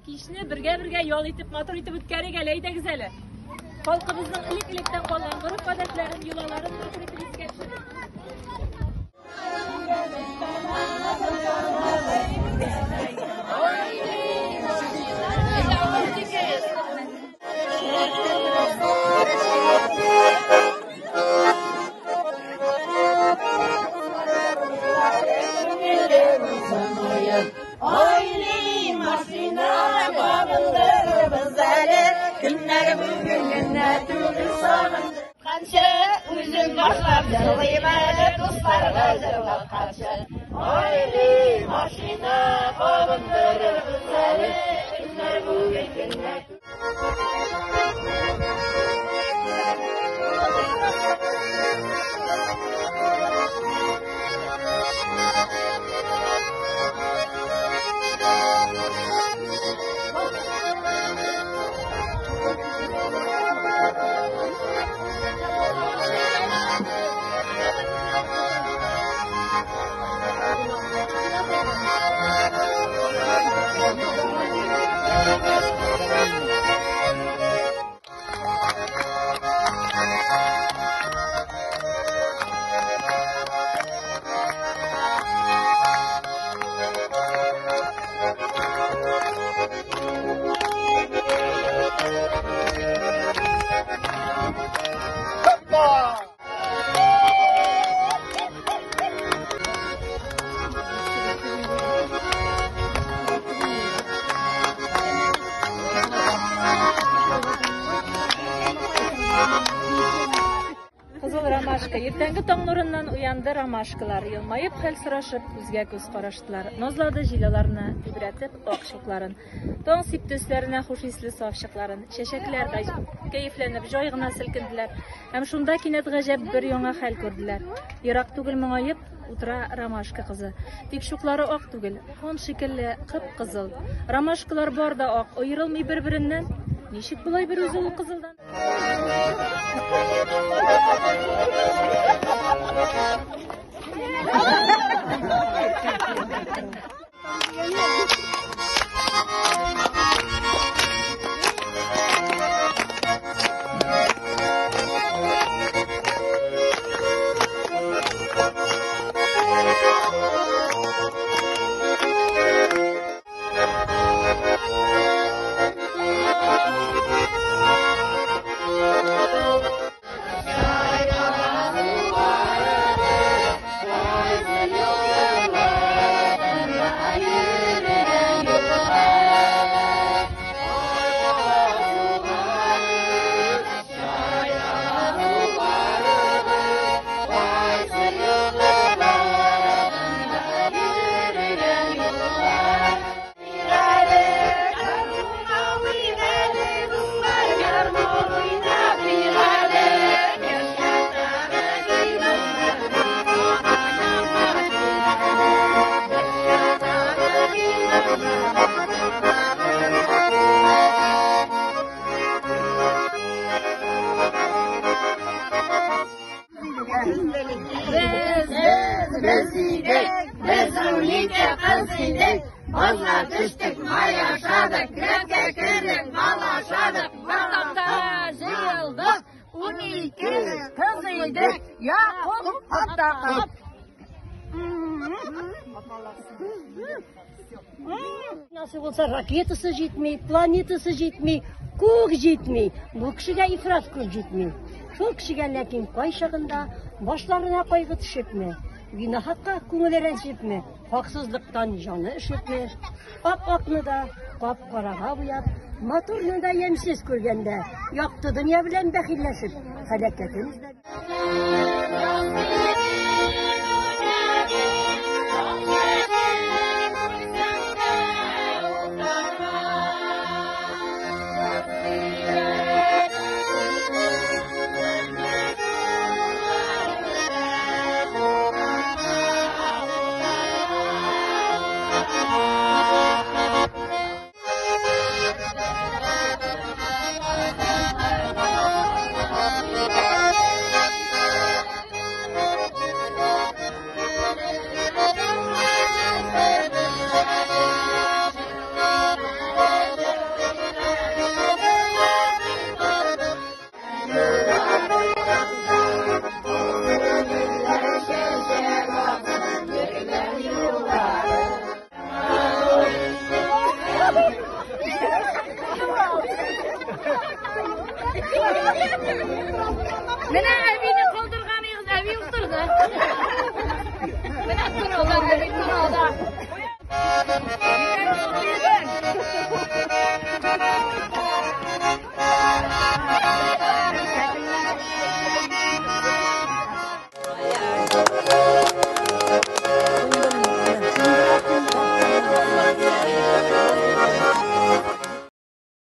Кичне бергә ял итеп, матур итеп үткәрергә әйдәгез әле. Халкыбызның элек-электән калган гореф-гадәтләрен, йолаларын матур итеп искә төшерик. Üzüm başlar yırlayım eli dostlarına zırlap kaçır. Hayli maşina kavundurur bizleri, günler bugün günler. Ромашка. Ертәнге таң нурыннан уянды ромашкалар. Елмаеп, хәл сорашып, күзгә күз караштылар. Назлады җилаларны, тибрәтеп акчыкларын. Таң сипте өсләренә хуш исле сафчыкларын. Чәчәкләр кәефләнеп, җай гына селкенделәр. Һәм шунда кинәт гаҗәп бер яңа хәл күрделәр. Ерак түгел моңаеп утыра ромашка кызы. Тик шуклары ак түгел, хан шикелле кып-кызыл. Ромашкалар бар да ак, аерылмый бер-береннән. Ничек булай бер үзе ул кызылдан? Bozla düştük, mayaşadık, krepke kırdık, malaşadık, vatandaş yıldık, 12 kızıydık, Yakup Attakap. Nasıl olsa raketası jetmey, planetası jetmey, көк жетмей, бұл кішіге ифрат көп жетмей. Сол кішіге ләкин қай шағында башларына қайғы түшіп ме, винахатқа көңілі рәнсіп ме, хақсыздықтан жаны үшіп ме, ақ-ақны да қап-қараға бұяп, матурны да емсіз көргенде, яқты дүния білән бәхилләшіп, хәләкәтіміз